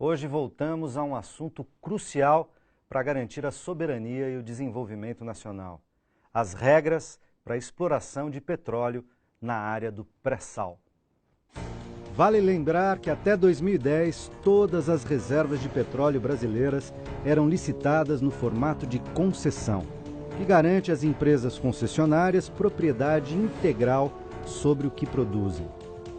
Hoje voltamos a um assunto crucial para garantir a soberania e o desenvolvimento nacional: as regras para a exploração de petróleo na área do pré-sal. Vale lembrar que até 2010 todas as reservas de petróleo brasileiras eram licitadas no formato de concessão, que garante às empresas concessionárias propriedade integral sobre o que produzem.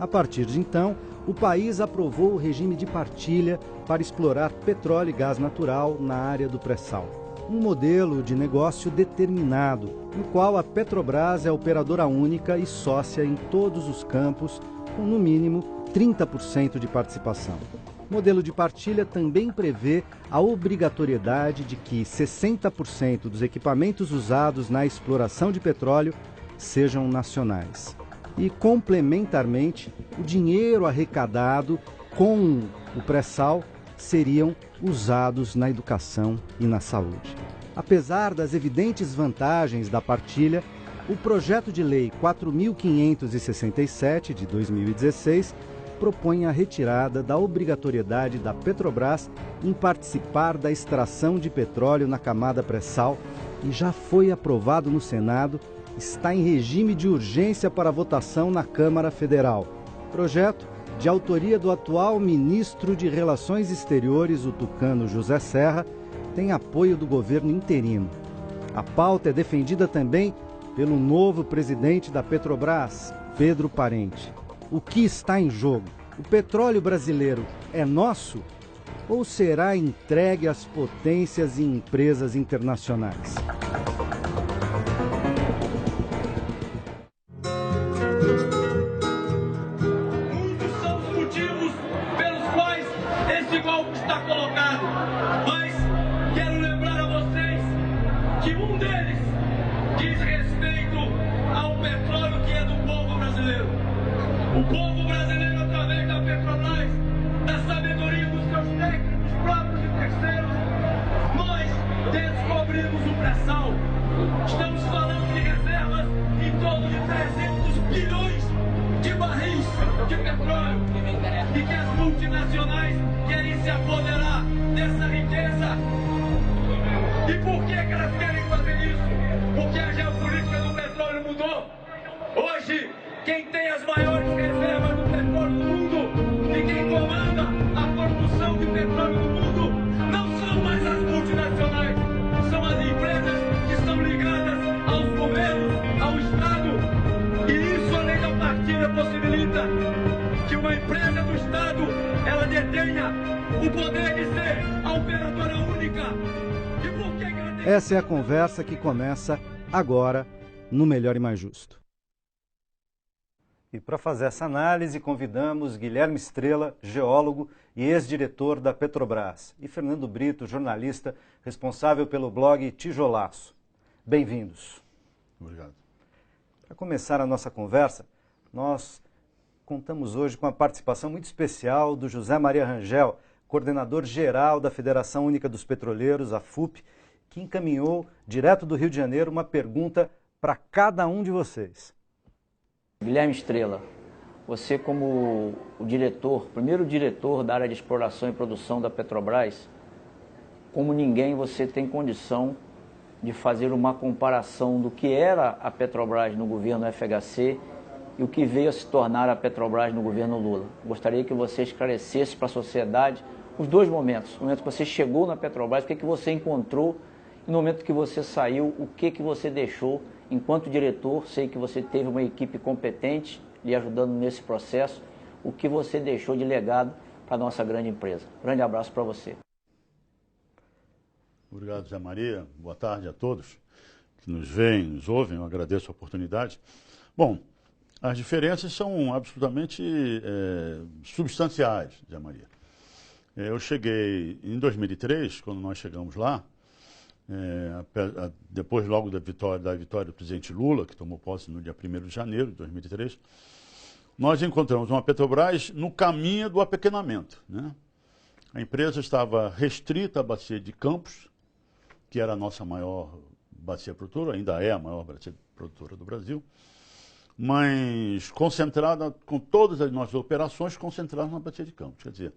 A partir de então, o país aprovou o regime de partilha para explorar petróleo e gás natural na área do pré-sal. Um modelo de negócio determinado, no qual a Petrobras é operadora única e sócia em todos os campos, com no mínimo 30% de participação. O modelo de partilha também prevê a obrigatoriedade de que 60% dos equipamentos usados na exploração de petróleo sejam nacionais. E, complementarmente, o dinheiro arrecadado com o pré-sal seriam usados na educação e na saúde. Apesar das evidentes vantagens da partilha, o projeto de lei 4.567 de 2016 propõe a retirada da obrigatoriedade da Petrobras em participar da extração de petróleo na camada pré-sal e já foi aprovado no Senado, está em regime de urgência para votação na Câmara Federal. Projeto de autoria do atual ministro de Relações Exteriores, o tucano José Serra, tem apoio do governo interino. A pauta é defendida também pelo novo presidente da Petrobras, Pedro Parente. O que está em jogo? O petróleo brasileiro é nosso ou será entregue às potências e empresas internacionais? Muitos são os motivos pelos quais esse golpe está colocado, mas quero lembrar a vocês que um deles diz respeito ao petróleo que é do povo brasileiro. O povo brasileiro, através da Petrobras, da sabedoria dos seus técnicos próprios e terceiros, nós descobrimos o pré-sal. Estamos falando de reservas em torno de 300 bilhões de barris de petróleo e que as multinacionais querem se apoderar dessa riqueza. E por que elas querem fazer isso? Porque a geopolítica do petróleo mudou. Hoje, quem tem as maiores reservas do petróleo do mundo e quem comanda a produção de petróleo no mundo não são mais as multinacionais, são as empresas que estão ligadas aos governos, ao Estado. E isso, a lei da partilha possibilita que uma empresa do Estado, ela detenha o poder de ser a operadora única. E por que ela tem... Essa é a conversa que começa agora no Melhor e Mais Justo. E para fazer essa análise, convidamos Guilherme Estrela, geólogo e ex-diretor da Petrobras, e Fernando Brito, jornalista responsável pelo blog Tijolaço. Bem-vindos. Obrigado. Para começar a nossa conversa, nós contamos hoje com a participação muito especial do José Maria Rangel, coordenador geral da Federação Única dos Petroleiros, a FUP, que encaminhou direto do Rio de Janeiro uma pergunta para cada um de vocês. Guilherme Estrela, você como o diretor, primeiro diretor da área de exploração e produção da Petrobras, como ninguém você tem condição de fazer uma comparação do que era a Petrobras no governo FHC e o que veio a se tornar a Petrobras no governo Lula. Gostaria que você esclarecesse para a sociedade os dois momentos. O momento que você chegou na Petrobras, o que você encontrou, e no momento que você saiu, o que você deixou. Enquanto diretor, sei que você teve uma equipe competente lhe ajudando nesse processo. O que você deixou de legado para a nossa grande empresa? Grande abraço para você. Obrigado, Zé Maria. Boa tarde a todos que nos veem, nos ouvem. Eu agradeço a oportunidade. Bom, as diferenças são absolutamente substanciais, Zé Maria. Eu cheguei em 2003, quando nós chegamos lá, depois logo da vitória do presidente Lula, que tomou posse no dia 1º de janeiro de 2003, nós encontramos uma Petrobras no caminho do apequenamento, né? A empresa estava restrita à bacia de Campos, que era a nossa maior bacia produtora, ainda é a maior bacia produtora do Brasil, mas concentrada, com todas as nossas operações concentradas na bacia de Campos. Quer dizer,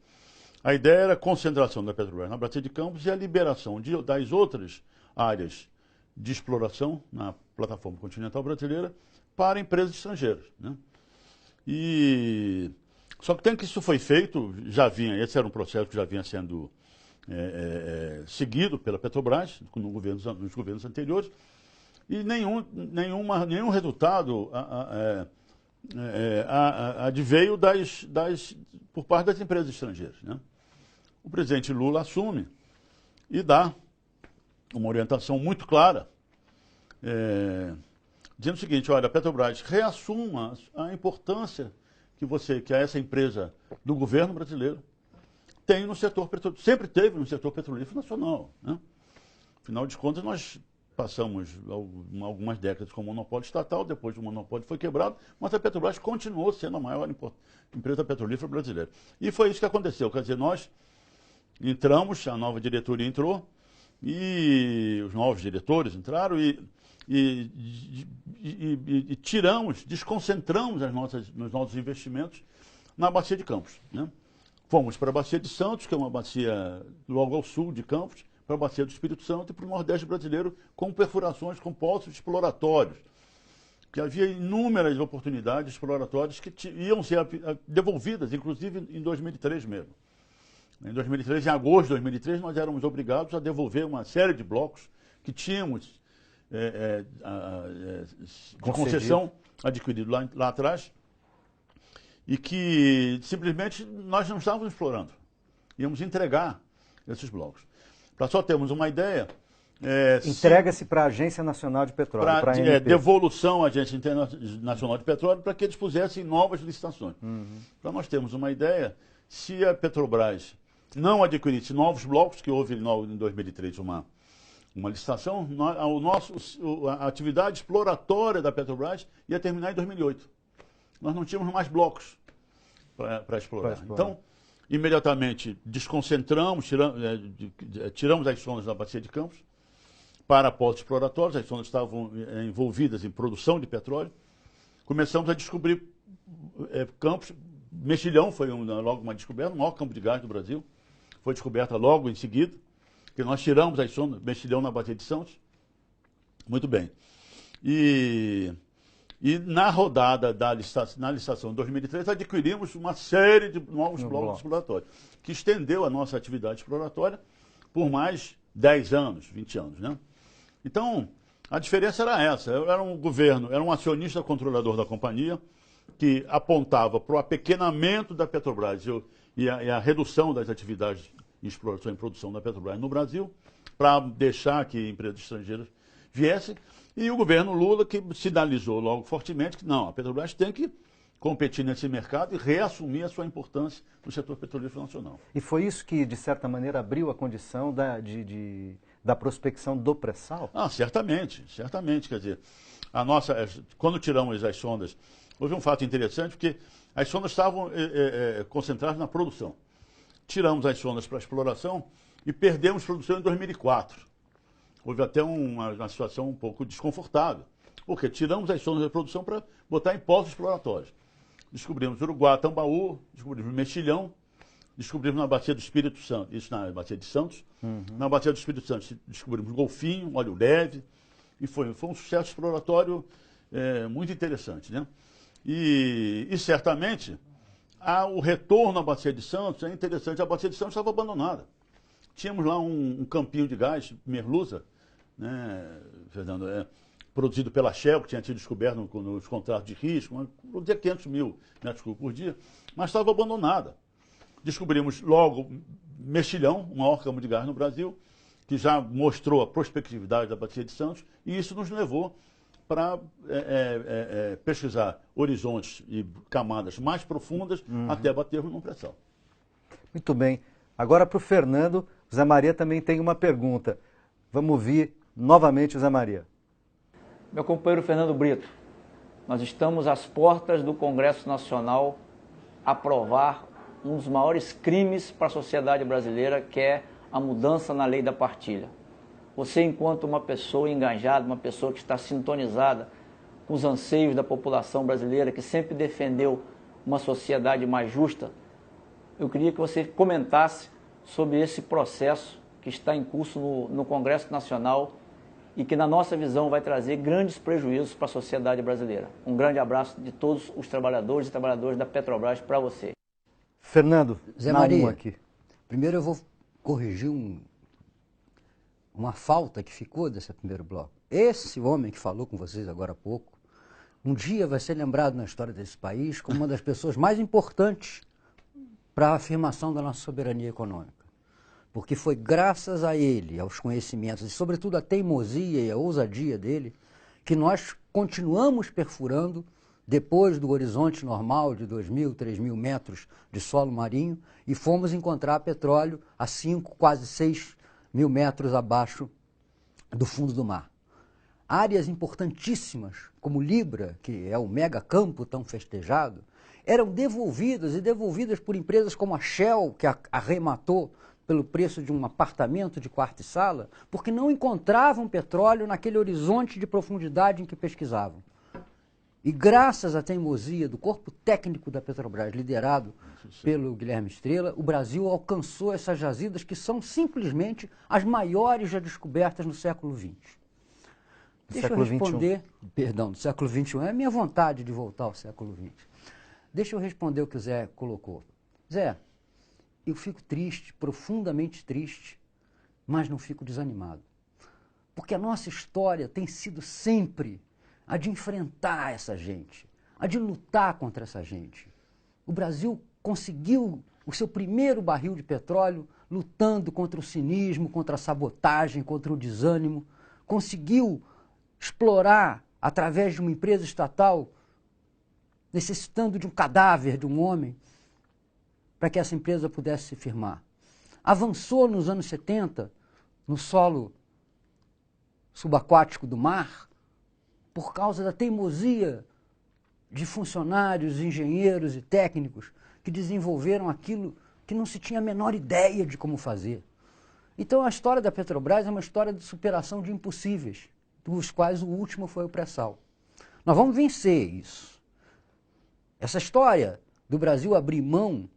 A ideia era a concentração da Petrobras na Bacia de Campos e a liberação das outras áreas de exploração na plataforma continental brasileira para empresas estrangeiras, né? Só que que isso foi feito, esse era um processo que já vinha sendo seguido pela Petrobras nos governos anteriores, e nenhum resultado adveio por parte das empresas estrangeiras, né? O presidente Lula assume e dá uma orientação muito clara, dizendo o seguinte: olha, a Petrobras reassuma a importância que essa empresa do governo brasileiro tem no setor petrolífero, sempre teve no setor petrolífero nacional, né? Afinal de contas, nós passamos algumas décadas com o monopólio estatal, depois o monopólio foi quebrado, mas a Petrobras continuou sendo a maior empresa petrolífera brasileira. E foi isso que aconteceu. Quer dizer, nós entramos, a nova diretoria entrou, e os novos diretores entraram e desconcentramos os nossos investimentos na Bacia de Campos, né? Fomos para a Bacia de Santos, que é uma bacia logo ao sul de Campos, para a Bacia do Espírito Santo e para o Nordeste brasileiro, com perfurações, com poços exploratórios. Que havia inúmeras oportunidades exploratórias que iam ser devolvidas, inclusive em 2003 mesmo. Em 2003, em agosto de 2003, nós éramos obrigados a devolver uma série de blocos que tínhamos de concessão adquirido lá atrás e que simplesmente nós não estávamos explorando. Íamos entregar esses blocos. Para só termos uma ideia... Entrega-se para a Agência Nacional de Petróleo, para a ANP. Devolução à Agência Nacional de Petróleo para que eles pusessem novas licitações. Para nós termos uma ideia, se a Petrobras não adquirisse novos blocos, que houve em 2003 uma licitação, a atividade exploratória da Petrobras ia terminar em 2008. Nós não tínhamos mais blocos para explorar. Então, imediatamente desconcentramos, tiramos as sondas da Bacia de Campos para postos exploratórios. As sondas estavam envolvidas em produção de petróleo. Começamos a descobrir campos. Mexilhão foi logo uma descoberta, o maior campo de gás do Brasil. Foi descoberta logo em seguida, que nós tiramos as sondas, Mexilhão na Bacia de Santos. Muito bem. E na rodada na licitação de 2003, adquirimos uma série de novos blocos exploratórios, que estendeu a nossa atividade exploratória por mais 10 anos, 20 anos, né? Então, a diferença era essa. Era um governo, era um acionista controlador da companhia, que apontava para o apequenamento da Petrobras e a redução das atividades em exploração e produção da Petrobras no Brasil, para deixar que empresas estrangeiras viessem. E o governo Lula, que sinalizou logo fortemente que não, a Petrobras tem que competir nesse mercado e reassumir a sua importância no setor petrolífero nacional. E foi isso que, de certa maneira, abriu a condição da prospecção do pré-sal? Certamente, certamente. Quer dizer, quando tiramos as sondas, houve um fato interessante, porque as sondas estavam concentradas na produção. Tiramos as sondas para a exploração e perdemos produção em 2004. Houve até uma situação um pouco desconfortável, porque tiramos as sondas da produção para botar em poços exploratórios. Descobrimos Uruguá, Tambaú, descobrimos Mexilhão, descobrimos na Bacia do Espírito Santo, isso na Bacia de Santos. Na Bacia do Espírito Santo descobrimos Golfinho, Óleo Leve, e foi um sucesso exploratório muito interessante, né? E certamente o retorno à Bacia de Santos é interessante. A Bacia de Santos estava abandonada. Tínhamos lá um campinho de gás, Merluza, né, Fernando, produzido pela Shell, que tinha sido descoberto nos contratos de risco, produzia 500 mil metros cúbicos por dia, mas estava abandonada. Descobrimos logo Mexilhão, o maior campo de gás no Brasil, que já mostrou a prospectividade da Bacia de Santos, e isso nos levou para pesquisar horizontes e camadas mais profundas até batermos num pré-sal. Muito bem. Agora para o Fernando, o Zé Maria também tem uma pergunta. Vamos ouvir novamente o Zé Maria. Meu companheiro Fernando Brito, nós estamos às portas do Congresso Nacional aprovar um dos maiores crimes para a sociedade brasileira, que é a mudança na lei da partilha. Você, enquanto uma pessoa engajada, uma pessoa que está sintonizada com os anseios da população brasileira, que sempre defendeu uma sociedade mais justa, eu queria que você comentasse sobre esse processo que está em curso no Congresso Nacional e que, na nossa visão, vai trazer grandes prejuízos para a sociedade brasileira. Um grande abraço de todos os trabalhadores e trabalhadoras da Petrobras para você. Fernando, Zé na Maria, uma aqui. Primeiro eu vou corrigir uma falta que ficou desse primeiro bloco. Esse homem que falou com vocês agora há pouco, um dia vai ser lembrado na história desse país como uma das pessoas mais importantes para a afirmação da nossa soberania econômica. Porque foi graças a ele, aos conhecimentos e, sobretudo, à teimosia e à ousadia dele, que nós continuamos perfurando, depois do horizonte normal de 2.000, 3.000 metros de solo marinho, e fomos encontrar petróleo a 5, quase 6.000 metros abaixo do fundo do mar. Áreas importantíssimas, como Libra, que é o mega campo tão festejado, eram devolvidas por empresas como a Shell, que arrematou pelo preço de um apartamento de quarto e sala, porque não encontravam petróleo naquele horizonte de profundidade em que pesquisavam. E graças à teimosia do corpo técnico da Petrobras, liderado pelo Guilherme Estrela, o Brasil alcançou essas jazidas que são simplesmente as maiores já descobertas no século XX. Deixa eu responder, perdão, do século XXI, é a minha vontade de voltar ao século XX. Deixa eu responder o que o Zé colocou. Zé, eu fico triste, profundamente triste, mas não fico desanimado. Porque a nossa história tem sido sempre a de enfrentar essa gente, a de lutar contra essa gente. O Brasil conseguiu o seu primeiro barril de petróleo lutando contra o cinismo, contra a sabotagem, contra o desânimo. Conseguiu explorar, através de uma empresa estatal, necessitando de um cadáver de um homem, para que essa empresa pudesse se firmar. Avançou nos anos 70, no solo subaquático do mar, por causa da teimosia de funcionários, engenheiros e técnicos que desenvolveram aquilo que não se tinha a menor ideia de como fazer. Então a história da Petrobras é uma história de superação de impossíveis, dos quais o último foi o pré-sal. Nós vamos vencer isso. Essa história do Brasil abrir mão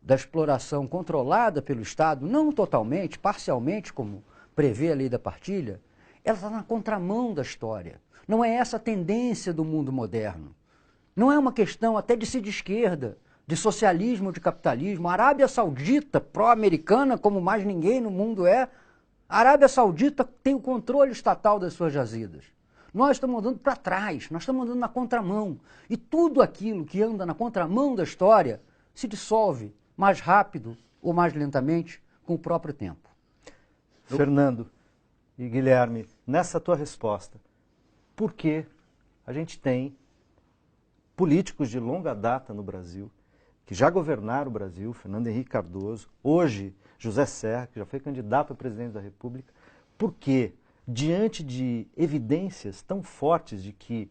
da exploração controlada pelo Estado, não totalmente, parcialmente, como prevê a lei da partilha, ela está na contramão da história. Não é essa a tendência do mundo moderno. Não é uma questão até de ser de esquerda, de socialismo, de capitalismo. A Arábia Saudita, pró-americana, como mais ninguém no mundo é, a Arábia Saudita tem o controle estatal das suas jazidas. Nós estamos andando para trás, nós estamos andando na contramão. E tudo aquilo que anda na contramão da história se dissolve mais rápido ou mais lentamente com o próprio tempo. Fernando e Guilherme, nessa tua resposta, por que a gente tem políticos de longa data no Brasil, que já governaram o Brasil, Fernando Henrique Cardoso, hoje José Serra, que já foi candidato a presidente da República, por que, diante de evidências tão fortes de que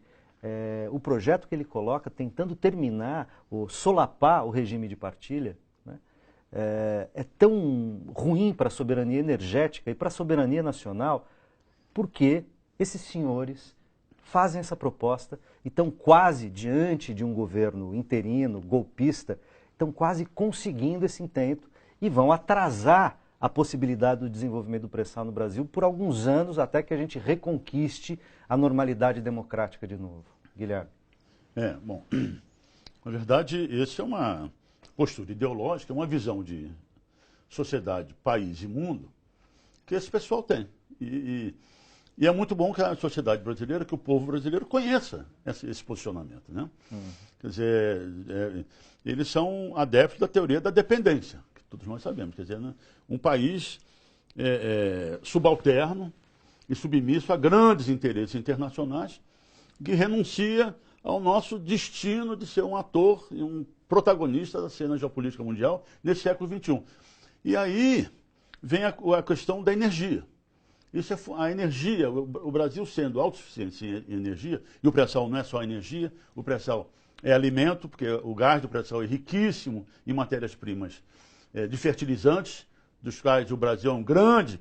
o projeto que ele coloca, tentando terminar ou solapar o regime de partilha, né, é tão ruim para a soberania energética e para a soberania nacional, porque esses senhores fazem essa proposta e estão quase diante de um governo interino, golpista, estão quase conseguindo esse intento e vão atrasar a possibilidade do desenvolvimento do pré-sal no Brasil por alguns anos até que a gente reconquiste a normalidade democrática de novo. Guilherme. Bom, na verdade, essa é uma postura ideológica, uma visão de sociedade, país e mundo que esse pessoal tem. E é muito bom que a sociedade brasileira, que o povo brasileiro conheça esse posicionamento, né? Quer dizer, eles são adeptos da teoria da dependência, que todos nós sabemos. Quer dizer, né? Um país subalterno e submisso a grandes interesses internacionais que renuncia ao nosso destino de ser um ator e um protagonista da cena geopolítica mundial nesse século XXI. E aí vem a questão da energia. Isso a energia, o Brasil sendo autossuficiente em energia, e o pré-sal não é só energia, o pré-sal é alimento, porque o gás do pré-sal é riquíssimo em matérias-primas de fertilizantes, dos quais o Brasil é um grande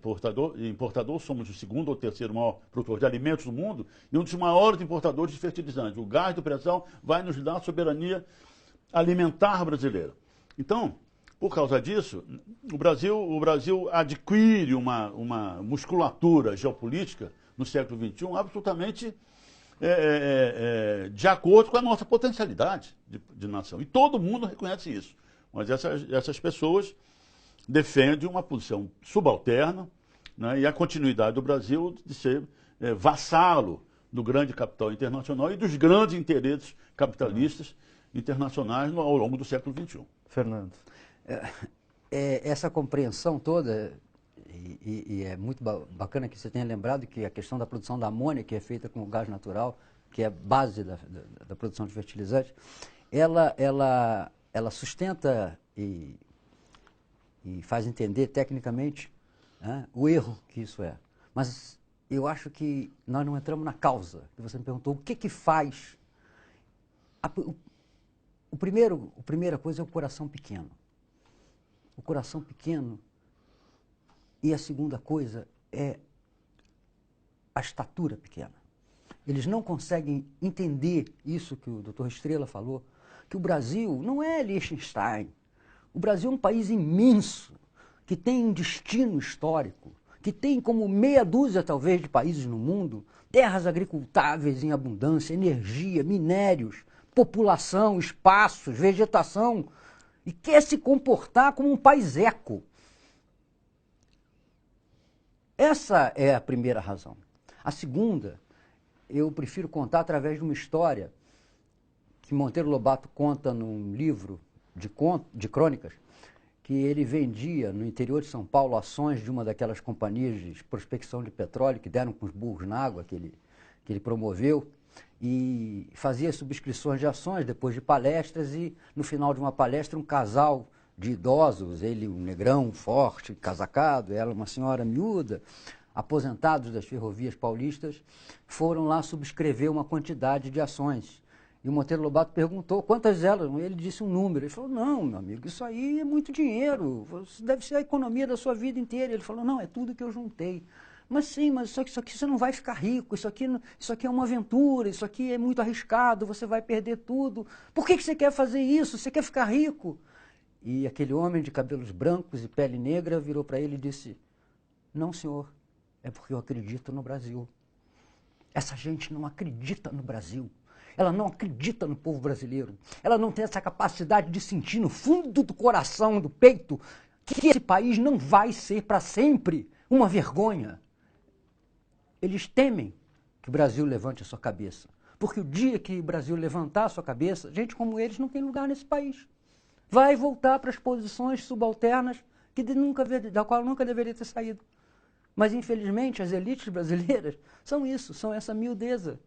importador, somos o segundo ou terceiro maior produtor de alimentos do mundo e um dos maiores importadores de fertilizantes. O gás do pré-sal vai nos dar a soberania alimentar brasileira. Então, Por causa disso, o Brasil adquire uma musculatura geopolítica no século XXI absolutamente de acordo com a nossa potencialidade de nação. E todo mundo reconhece isso. Mas essas pessoas defendem uma posição subalterna, né, e a continuidade do Brasil de ser vassalo do grande capital internacional e dos grandes interesses capitalistas internacionais ao longo do século XXI. Fernando. Essa compreensão toda, e é muito bacana que você tenha lembrado que a questão da produção da amônia, que é feita com gás natural, que é a base da produção de fertilizantes, ela sustenta e faz entender tecnicamente, né, o erro que isso é. Mas eu acho que nós não entramos na causa, que você me perguntou, o que faz... A primeira coisa é o coração pequeno. O coração pequeno. E a segunda coisa é a estatura pequena. Eles não conseguem entender isso que o Dr. Estrela falou, que o Brasil não é Liechtenstein. O Brasil é um país imenso, que tem um destino histórico, que tem como meia dúzia, talvez, de países no mundo, terras agricultáveis em abundância, energia, minérios, população, espaços, vegetação, e quer se comportar como um país eco. Essa é a primeira razão. A segunda, eu prefiro contar através de uma história que Monteiro Lobato conta num livro de crônicas, que ele vendia no interior de São Paulo ações de uma daquelas companhias de prospecção de petróleo que deram com os burros na água, que ele promoveu, e fazia subscrições de ações depois de palestras, e no final de uma palestra um casal de idosos, ele um negrão forte, casacado, ela uma senhora miúda, aposentados das ferrovias paulistas, foram lá subscrever uma quantidade de ações. E o Monteiro Lobato perguntou quantas elas, ele disse um número. Ele falou, não, meu amigo, isso aí é muito dinheiro, isso deve ser a economia da sua vida inteira. Ele falou, não, é tudo que eu juntei. Mas sim, mas isso aqui você não vai ficar rico, isso aqui é uma aventura, isso aqui é muito arriscado, você vai perder tudo. Por que você quer fazer isso? Você quer ficar rico? E aquele homem de cabelos brancos e pele negra virou para ele e disse, não, senhor, é porque eu acredito no Brasil. Essa gente não acredita no Brasil. Ela não acredita no povo brasileiro. Ela não tem essa capacidade de sentir no fundo do coração, do peito, que esse país não vai ser para sempre uma vergonha. Eles temem que o Brasil levante a sua cabeça. Porque o dia que o Brasil levantar a sua cabeça, gente como eles não tem lugar nesse país. Vai voltar para as posições subalternas da qual nunca deveria ter saído. Mas, infelizmente, as elites brasileiras são isso, são essa miudeza.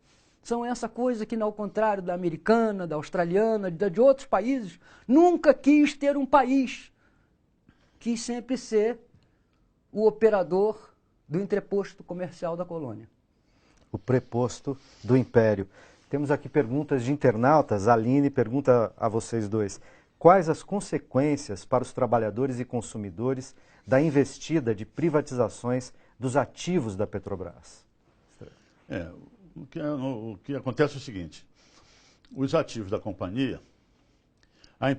São essa coisa que, ao contrário da americana, da australiana, de outros países, nunca quis ter um país. Quis sempre ser o operador do entreposto comercial da colônia. O preposto do império. Temos aqui perguntas de internautas. A Aline pergunta a vocês dois. Quais as consequências para os trabalhadores e consumidores da investida de privatizações dos ativos da Petrobras? O que acontece é o seguinte, os ativos da companhia, a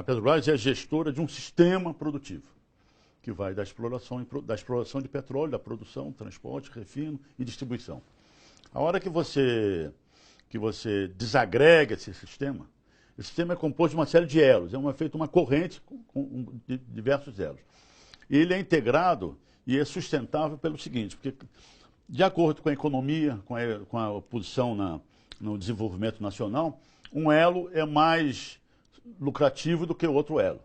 Petrobras é gestora de um sistema produtivo, que vai da exploração de petróleo, da produção, transporte, refino e distribuição. A hora que você desagrega esse sistema é composto de uma série de elos, feita uma corrente de diversos elos. Ele é integrado e é sustentável pelo seguinte, porque de acordo com a economia, com a posição no desenvolvimento nacional, um elo é mais lucrativo do que o outro elo.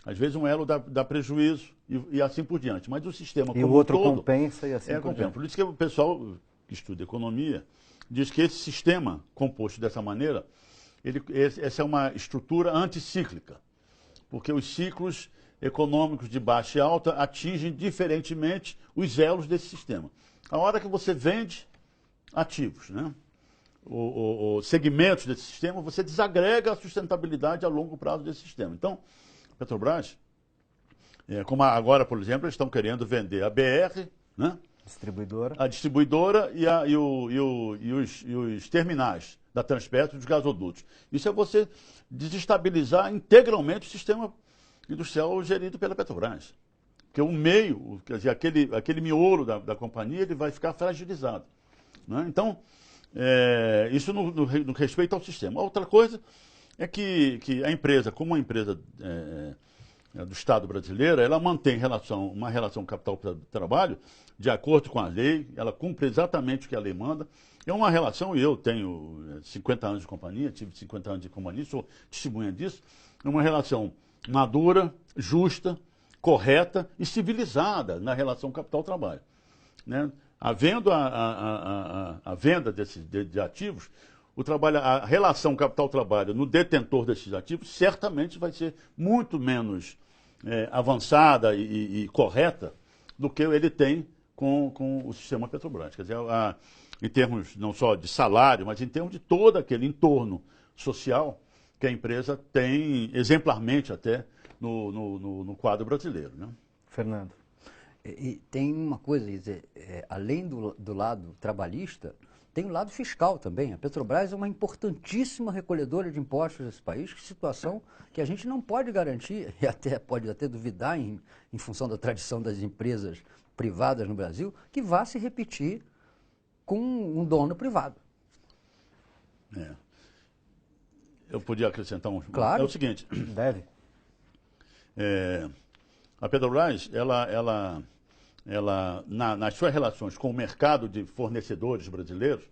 Às vezes um elo dá prejuízo e assim por diante, mas o sistema como o outro todo, compensa e assim por diante. Por isso que o pessoal que estuda economia diz que esse sistema composto dessa maneira, essa é uma estrutura anticíclica, porque os ciclos econômicos de baixa e alta atingem diferentemente os elos desse sistema. A hora que você vende ativos, né, os segmentos desse sistema, você desagrega a sustentabilidade a longo prazo desse sistema. Então, a Petrobras, como agora, por exemplo, eles estão querendo vender a BR, né, a distribuidora e os terminais da Transpetro e dos gasodutos. Isso é você desestabilizar integralmente o sistema industrial gerido pela Petrobras. Porque o meio, quer dizer, aquele miolo da companhia, ele vai ficar fragilizado. Né? Então, isso no respeito ao sistema. Outra coisa é que a empresa, como uma empresa do Estado brasileiro, ela mantém uma relação capital-trabalho de acordo com a lei, ela cumpre exatamente o que a lei manda. É uma relação, e eu tenho 50 anos de companhia, tive 50 anos de companhia, sou testemunha disso, é uma relação madura, justa, correta e civilizada na relação capital-trabalho. Né? Havendo a venda de ativos, a relação capital-trabalho no detentor desses ativos certamente vai ser muito menos avançada e correta do que ele tem com o sistema Petrobras. Quer dizer, em termos não só de salário, mas em termos de todo aquele entorno social que a empresa tem, exemplarmente até, no quadro brasileiro. Né? Fernando. E tem uma coisa, quer dizer, além do lado trabalhista, tem o lado fiscal também. A Petrobras é uma importantíssima recolhedora de impostos desse país, situação que a gente não pode garantir, e pode até duvidar, em função da tradição das empresas privadas no Brasil, que vá se repetir com um dono privado. Eu podia acrescentar um... Claro. É o seguinte... Deve. A Petrobras, nas suas relações com o mercado de fornecedores brasileiros,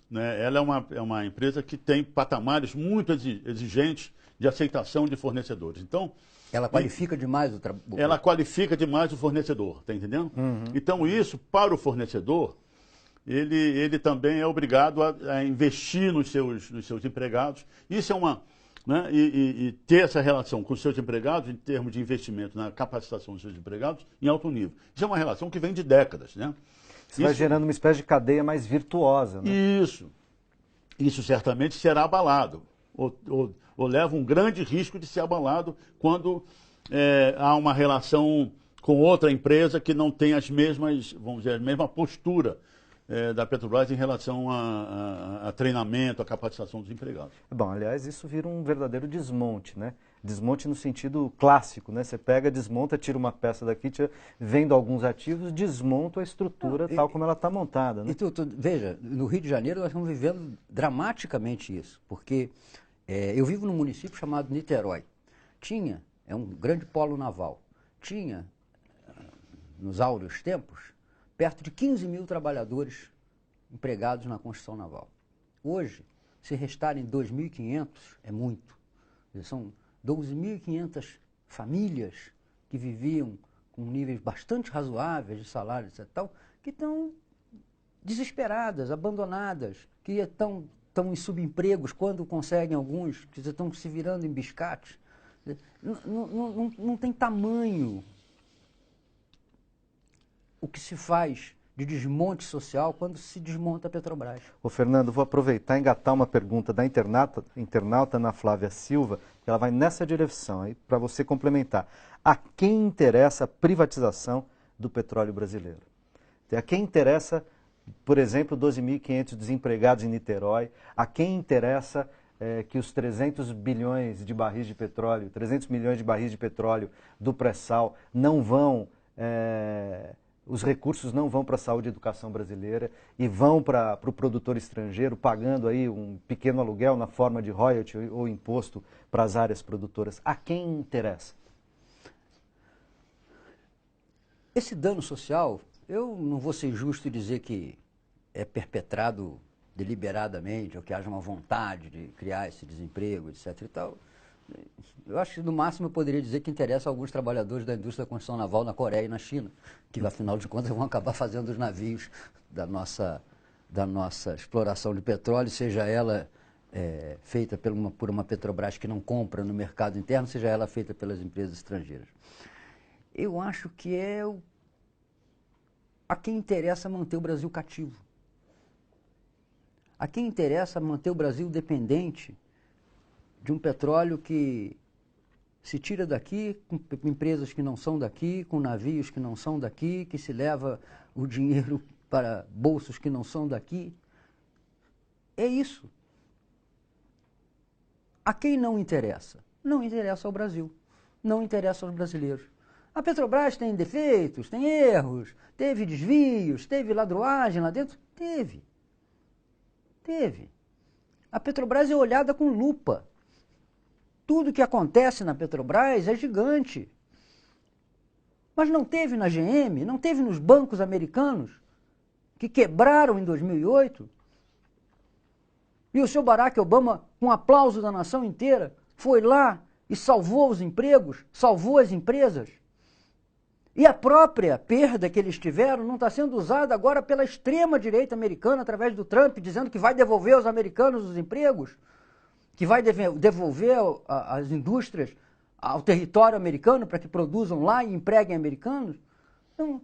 né, ela é uma empresa que tem patamares muito exigentes de aceitação de fornecedores. Então, ela qualifica demais o trabalho. Ela qualifica demais o fornecedor, está entendendo? Uhum. Então, isso, para o fornecedor, ele também é obrigado a investir nos seus empregados. Isso é uma... Né, e ter essa relação com os seus empregados, em termos de investimento na capacitação dos seus empregados, em alto nível. Isso é uma relação que vem de décadas. Né? Isso vai gerando uma espécie de cadeia mais virtuosa. Né? Isso certamente será abalado, ou leva um grande risco de ser abalado quando há uma relação com outra empresa que não tem as mesmas, vamos dizer, a mesma postura da Petrobras em relação a treinamento, a capacitação dos empregados. Bom, aliás, isso vira um verdadeiro desmonte, né? Desmonte no sentido clássico, né? Você pega, desmonta, tira uma peça daqui, vendo alguns ativos, desmonta a estrutura tal como ela está montada. Né? Veja, no Rio de Janeiro nós estamos vivendo dramaticamente isso, porque eu vivo num município chamado Niterói. É um grande polo naval. Tinha, nos áureos tempos, perto de 15 mil trabalhadores empregados na construção naval. Hoje, se restarem 2.500, é muito. São 12.500 famílias que viviam com níveis bastante razoáveis de salário, etc., que estão desesperadas, abandonadas, que estão em subempregos quando conseguem alguns, que estão se virando em biscates. Não tem tamanho o que se faz de desmonte social quando se desmonta a Petrobras. Ô Fernando, vou aproveitar e engatar uma pergunta da internauta Ana Flávia Silva, que ela vai nessa direção, aí para você complementar. A quem interessa a privatização do petróleo brasileiro? A quem interessa, por exemplo, 12.500 desempregados em Niterói? A quem interessa que os 300 bilhões de barris de petróleo, 300 milhões de barris de petróleo do pré-sal não vão... os recursos não vão para a saúde e educação brasileira e vão para o produtor estrangeiro, pagando aí um pequeno aluguel na forma de royalty ou imposto para as áreas produtoras. A quem interessa? Esse dano social, eu não vou ser justo e dizer que é perpetrado deliberadamente ou que haja uma vontade de criar esse desemprego, etc. e tal. Eu acho que, no máximo, eu poderia dizer que interessa a alguns trabalhadores da indústria da construção naval na Coreia e na China, que, afinal de contas, vão acabar fazendo os navios da nossa exploração de petróleo, seja ela feita por uma Petrobras que não compra no mercado interno, seja ela feita pelas empresas estrangeiras. Eu acho que a quem interessa manter o Brasil cativo. A quem interessa manter o Brasil dependente de um petróleo que se tira daqui, com empresas que não são daqui, com navios que não são daqui, que se leva o dinheiro para bolsos que não são daqui. É isso. A quem não interessa? Não interessa ao Brasil. não interessa aos brasileiros. A Petrobras tem defeitos, tem erros, teve desvios, teve ladruagem lá dentro? Teve. Teve. A Petrobras é olhada com lupa. Tudo que acontece na Petrobras é gigante. Mas não teve na GM, não teve nos bancos americanos, que quebraram em 2008. E o seu Barack Obama, com aplauso da nação inteira, foi lá e salvou os empregos, salvou as empresas. E a própria perda que eles tiveram não está sendo usada agora pela extrema-direita americana, através do Trump, dizendo que vai devolver aos americanos os empregos, que vai devolver as indústrias ao território americano para que produzam lá e empreguem americanos. Então,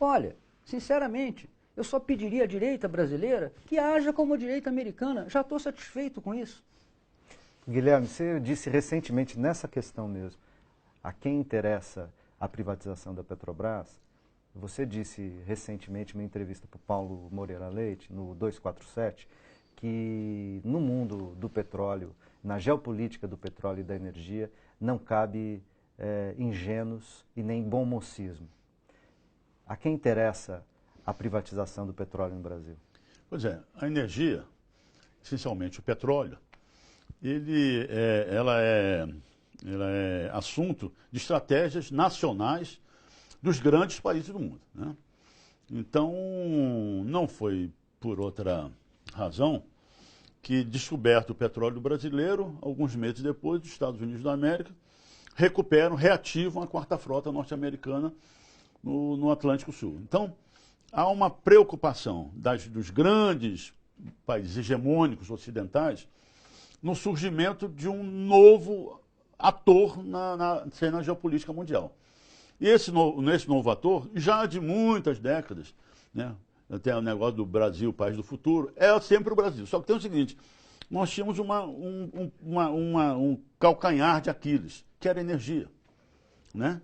olha, sinceramente, eu só pediria à direita brasileira que haja como a direita americana. Já estou satisfeito com isso. Guilherme, você disse recentemente nessa questão mesmo, a quem interessa a privatização da Petrobras, você disse recentemente em uma entrevista para o Paulo Moreira Leite, no 247, que no mundo do petróleo, na geopolítica do petróleo e da energia, não cabe ingênuos e nem bom mocismo. A quem interessa a privatização do petróleo no Brasil? Pois é, a energia, essencialmente o petróleo, ela é assunto de estratégias nacionais dos grandes países do mundo, né? Então, não foi por outra razão que, descoberto o petróleo brasileiro, alguns meses depois, os Estados Unidos da América reativam a quarta frota norte-americana no Atlântico Sul. Então, há uma preocupação dos grandes países hegemônicos ocidentais no surgimento de um novo ator na cena geopolítica mundial. E esse novo ator, já de muitas décadas, né, até o negócio do Brasil, país do futuro, é sempre o Brasil. Só que tem o seguinte, nós tínhamos um calcanhar de Aquiles, que era a energia, né?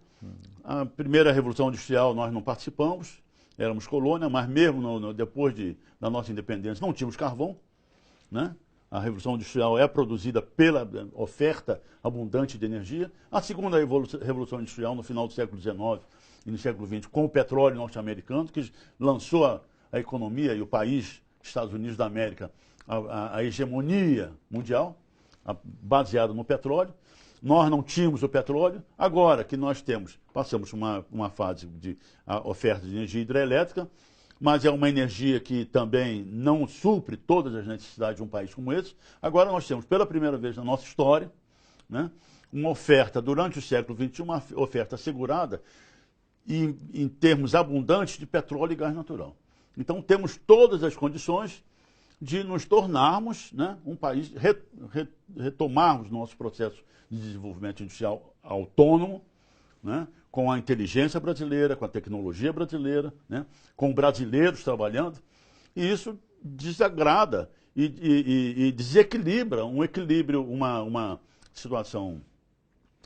A primeira Revolução Industrial nós não participamos, éramos colônia, mas mesmo depois da nossa independência não tínhamos carvão, né? A Revolução Industrial é produzida pela oferta abundante de energia. A segunda Revolução Industrial, no final do século XIX e no século XX, com o petróleo norte-americano, que lançou a economia e o país, Estados Unidos da América, a hegemonia mundial, baseada no petróleo. Nós não tínhamos o petróleo. Agora que nós passamos uma fase de oferta de energia hidrelétrica, mas é uma energia que também não supre todas as necessidades de um país como esse. Agora nós temos, pela primeira vez na nossa história, né, uma oferta, durante o século XXI, uma oferta assegurada em termos abundantes de petróleo e gás natural. Então temos todas as condições de nos tornarmos, né, um país, retomarmos nosso processo de desenvolvimento industrial autônomo, né, com a inteligência brasileira, com a tecnologia brasileira, né, com brasileiros trabalhando, e isso desagrada e desequilibra uma situação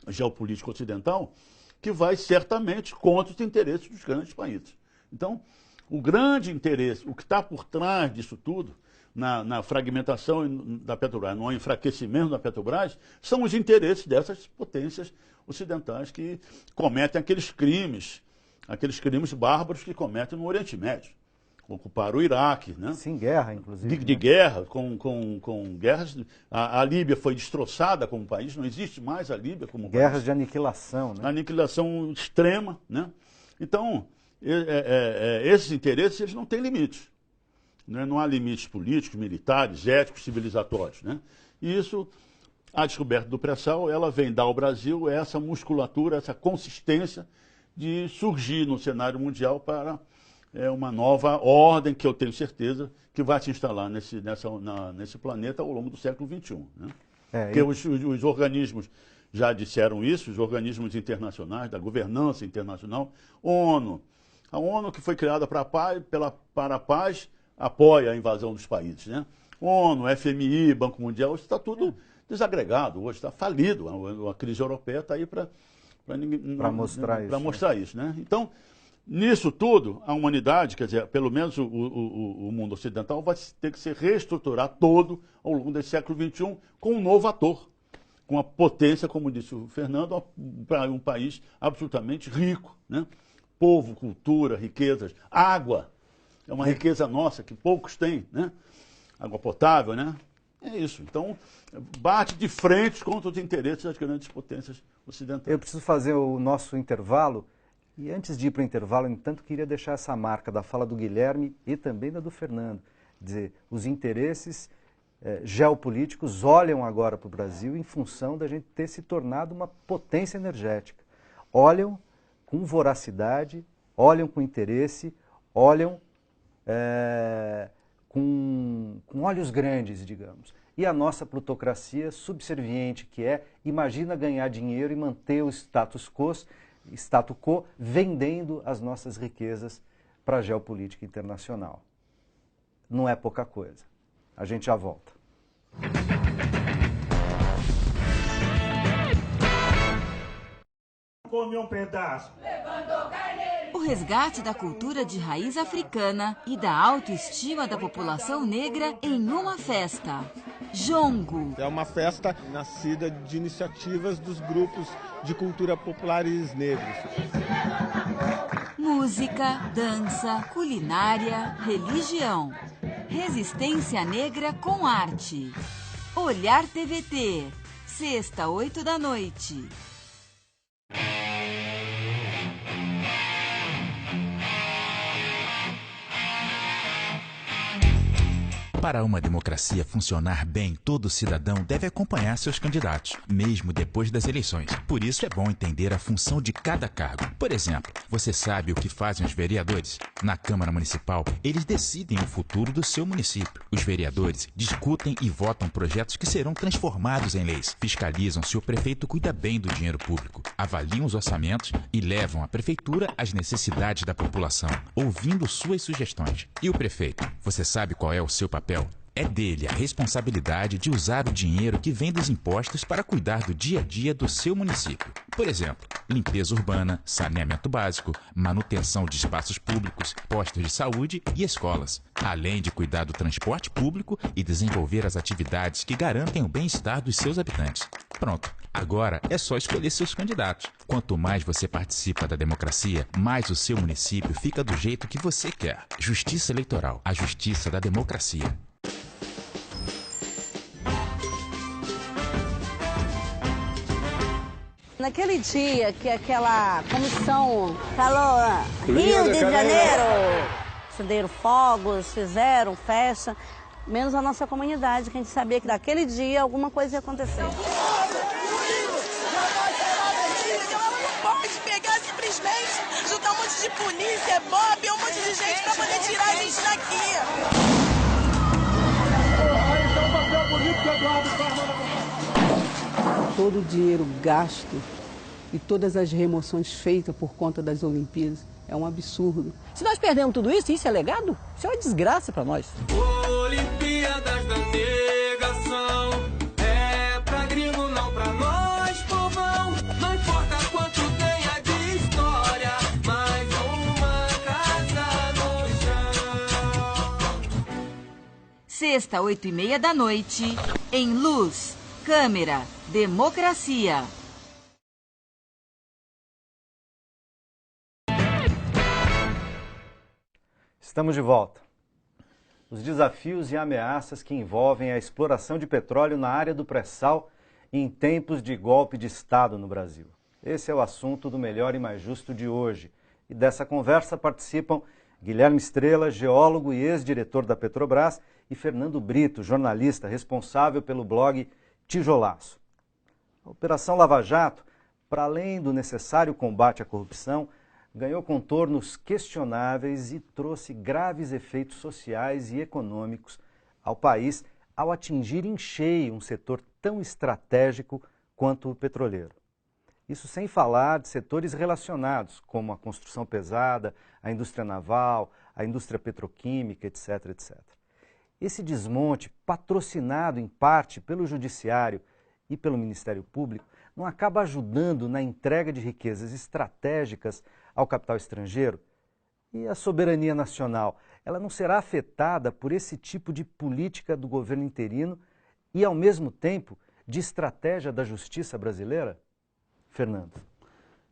geopolítica ocidental que vai certamente contra os interesses dos grandes países. Então, o grande interesse, o que está por trás disso tudo, na fragmentação da Petrobras, no enfraquecimento da Petrobras, são os interesses dessas potências ocidentais que cometem aqueles crimes bárbaros que cometem no Oriente Médio. Ocuparam o Iraque, né? Sim, guerra, inclusive. De guerra, com guerras. A Líbia foi destroçada como país, não existe mais a Líbia como país. Guerras de aniquilação, né? Aniquilação extrema, né? Então, esses interesses eles não têm limites. Né? Não há limites políticos, militares, éticos, civilizatórios, né? E isso, a descoberta do pré-sal, ela vem dar ao Brasil essa musculatura, essa consistência de surgir no cenário mundial para uma nova ordem que eu tenho certeza que vai se instalar nesse planeta ao longo do século XXI. Né? Porque os organismos já disseram isso, os organismos internacionais, da governança internacional, ONU. A ONU, que foi criada para a paz, apoia a invasão dos países, né? ONU, FMI, Banco Mundial, isso está tudo desagregado, hoje está falido. A crise europeia está aí para mostrar isso, né? Então, nisso tudo, a humanidade, quer dizer, pelo menos o mundo ocidental, vai ter que se reestruturar todo ao longo desse século XXI com um novo ator, com a potência, como disse o Fernando, para um país absolutamente rico, né? Povo, cultura, riquezas, água. É uma riqueza nossa que poucos têm, né? Água potável, né? É isso. Então, bate de frente contra os interesses das grandes potências ocidentais. Eu preciso fazer o nosso intervalo. E antes de ir para o intervalo, no entanto, queria deixar essa marca da fala do Guilherme e também da do Fernando. Dizer, os interesses geopolíticos olham agora para o Brasil em função da gente ter se tornado uma potência energética. Olham com voracidade, olham com interesse, olham com olhos grandes, digamos. E a nossa plutocracia subserviente, que imagina ganhar dinheiro e manter o status quo, vendendo as nossas riquezas para a geopolítica internacional. Não é pouca coisa. A gente já volta. Come um pedaço. O resgate da cultura de raiz africana e da autoestima da população negra em uma festa. Jongo. É uma festa nascida de iniciativas dos grupos de cultura populares negros. Música, dança, culinária, religião. Resistência negra com arte. Olhar TVT. Sexta, 8 da noite. Para uma democracia funcionar bem, todo cidadão deve acompanhar seus candidatos, mesmo depois das eleições. Por isso é bom entender a função de cada cargo. Por exemplo, você sabe o que fazem os vereadores? Na Câmara Municipal, eles decidem o futuro do seu município. Os vereadores discutem e votam projetos que serão transformados em leis, fiscalizam se o prefeito cuida bem do dinheiro público, avaliam os orçamentos e levam à prefeitura as necessidades da população, ouvindo suas sugestões. E o prefeito? Você sabe qual é o seu papel? É dele a responsabilidade de usar o dinheiro que vem dos impostos para cuidar do dia a dia do seu município. Por exemplo, limpeza urbana, saneamento básico, manutenção de espaços públicos, postos de saúde e escolas, além de cuidar do transporte público e desenvolver as atividades que garantem o bem-estar dos seus habitantes. Pronto, agora é só escolher seus candidatos. Quanto mais você participa da democracia, mais o seu município fica do jeito que você quer. Justiça Eleitoral, a justiça da democracia. Naquele dia que aquela comissão falou Rio de Janeiro, acenderam fogos, fizeram festa, menos a nossa comunidade, que a gente sabia que daquele dia alguma coisa ia acontecer. Não pode pegar simplesmente, juntar um monte de polícia, bob, um monte de gente pra poder tirar a gente daqui. Todo o dinheiro gasto e todas as remoções feitas por conta das Olimpíadas é um absurdo. Se nós perdemos tudo isso, isso é legado? Isso é uma desgraça para nós. Olimpíadas da negação é pra gringo, não pra nós, povão. Não importa quanto tenha de história, mais uma casa no chão. Sexta, 8h30 da noite, em Luz, Câmera, Democracia. Estamos de volta. Os desafios e ameaças que envolvem a exploração de petróleo na área do pré-sal em tempos de golpe de Estado no Brasil. Esse é o assunto do Melhor e Mais Justo de hoje. E dessa conversa participam Guilherme Estrela, geólogo e ex-diretor da Petrobras, e Fernando Brito, jornalista responsável pelo blog Tijolaço. A Operação Lava Jato, para além do necessário combate à corrupção, ganhou contornos questionáveis e trouxe graves efeitos sociais e econômicos ao país ao atingir em cheio um setor tão estratégico quanto o petroleiro. Isso sem falar de setores relacionados, como a construção pesada, a indústria naval, a indústria petroquímica, etc, etc. Esse desmonte, patrocinado em parte pelo Judiciário e pelo Ministério Público, não acaba ajudando na entrega de riquezas estratégicas ao capital estrangeiro? E a soberania nacional, ela não será afetada por esse tipo de política do governo interino e, ao mesmo tempo, de estratégia da justiça brasileira? Fernando.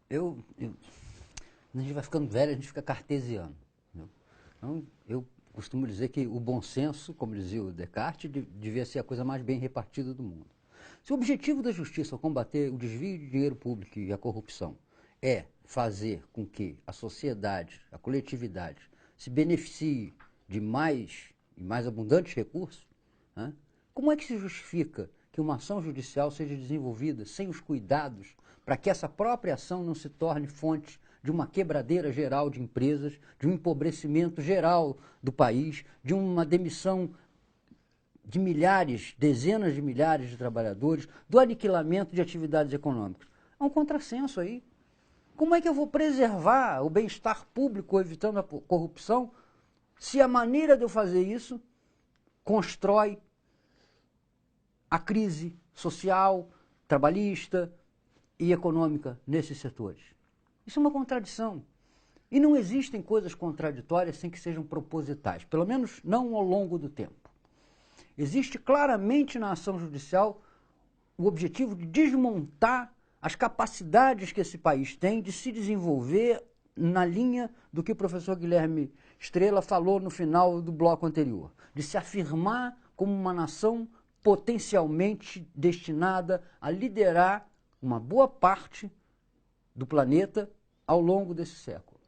A gente vai ficando velho, a gente fica cartesiano. Entendeu? Então, eu costumo dizer que o bom senso, como dizia o Descartes, devia ser a coisa mais bem repartida do mundo. Se o objetivo da justiça ao combater o desvio de dinheiro público e a corrupção é fazer com que a sociedade, a coletividade, se beneficie de mais e mais abundantes recursos, né? Como é que se justifica que uma ação judicial seja desenvolvida sem os cuidados para que essa própria ação não se torne fonte de uma quebradeira geral de empresas, de um empobrecimento geral do país, de uma demissão de milhares, dezenas de milhares de trabalhadores, do aniquilamento de atividades econômicas? É um contrassenso aí. Como é que eu vou preservar o bem-estar público evitando a corrupção se a maneira de eu fazer isso constrói a crise social, trabalhista e econômica nesses setores? Isso é uma contradição. E não existem coisas contraditórias sem que sejam propositais, pelo menos não ao longo do tempo. Existe claramente na ação judicial o objetivo de desmontar as capacidades que esse país tem de se desenvolver na linha do que o professor Guilherme Estrela falou no final do bloco anterior, de se afirmar como uma nação potencialmente destinada a liderar uma boa parte do planeta ao longo desse século.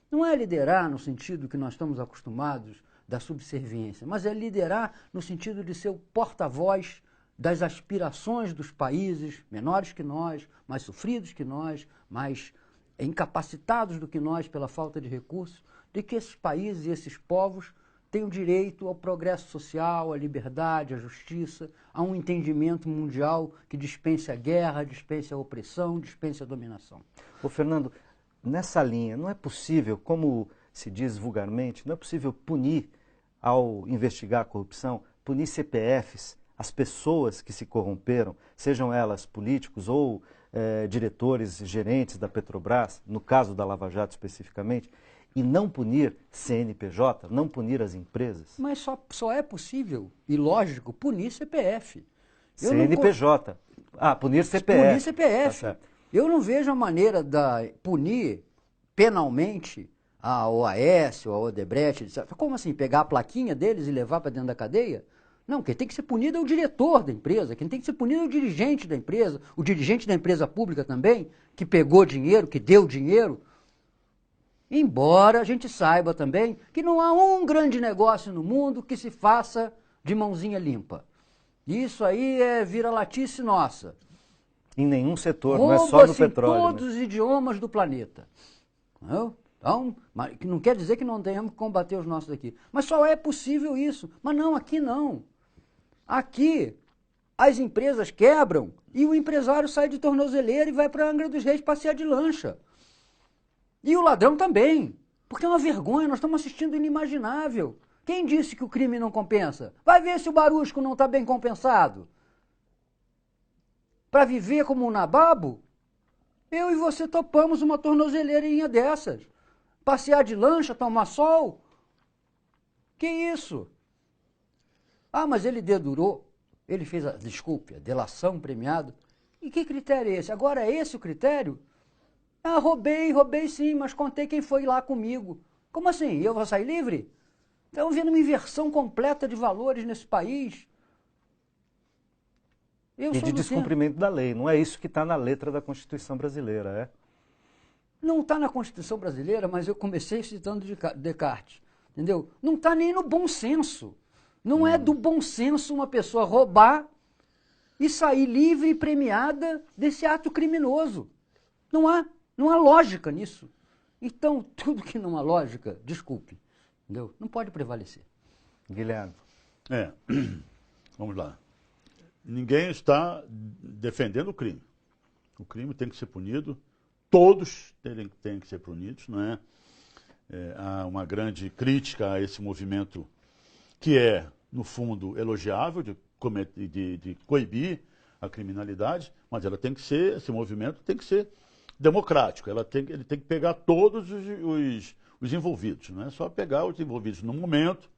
Não é liderar no sentido que nós estamos acostumados da subserviência, mas é liderar no sentido de ser o porta-voz das aspirações dos países menores que nós, mais sofridos que nós, mais incapacitados do que nós pela falta de recursos, de que esses países e esses povos têm o direito ao progresso social, à liberdade, à justiça, a um entendimento mundial que dispense a guerra, dispense a opressão, dispense a dominação. Ô Fernando, nessa linha, não é possível, como se diz vulgarmente, não é possível punir, ao investigar a corrupção, punir CPFs, as pessoas que se corromperam, sejam elas políticos ou diretores, gerentes da Petrobras, no caso da Lava Jato especificamente, e não punir CNPJ, não punir as empresas? Mas só é possível e lógico punir CPF. CNPJ. Punir CPF. Punir CPF. Tá, eu não vejo a maneira de punir penalmente a OAS ou a Odebrecht, etc. Como assim? Pegar a plaquinha deles e levar para dentro da cadeia? Não, quem tem que ser punido é o diretor da empresa, quem tem que ser punido é o dirigente da empresa, o dirigente da empresa pública também, que pegou dinheiro, que deu dinheiro. Embora a gente saiba também que não há um grande negócio no mundo que se faça de mãozinha limpa. Isso aí é vira-latice nossa. Em nenhum setor, não é só no petróleo. Em todos os idiomas do planeta. Não? Então, não quer dizer que não tenhamos que combater os nossos aqui. Mas só é possível isso. Mas não, aqui não. Aqui, as empresas quebram e o empresário sai de tornozeleira e vai para Angra dos Reis passear de lancha. E o ladrão também. Porque é uma vergonha, nós estamos assistindo o inimaginável. Quem disse que o crime não compensa? Vai ver se o Barusco não está bem compensado. Para viver como um nababo, eu e você topamos uma tornozeleirinha dessas. Passear de lancha, tomar sol. Que isso? Mas ele dedurou, ele fez a delação premiada. E que critério é esse? Agora é esse o critério? Roubei sim, mas contei quem foi lá comigo. Como assim? Eu vou sair livre? Estamos vendo uma inversão completa de valores nesse país. E de descumprimento da lei. Não é isso que está na letra da Constituição brasileira, é? Não está na Constituição brasileira, mas eu comecei citando Descartes. Entendeu? Não está nem no bom senso. Não é do bom senso uma pessoa roubar e sair livre e premiada desse ato criminoso. Não há lógica nisso. Então, tudo que não há lógica, desculpe, entendeu? Não pode prevalecer. Guilherme. Vamos lá. Ninguém está defendendo o crime. O crime tem que ser punido. Todos têm que ser punidos, não é? Há uma grande crítica a esse movimento que é, no fundo, elogiável de coibir a criminalidade, mas esse movimento tem que ser democrático. Ele tem que pegar todos os envolvidos, não é só pegar os envolvidos no momento,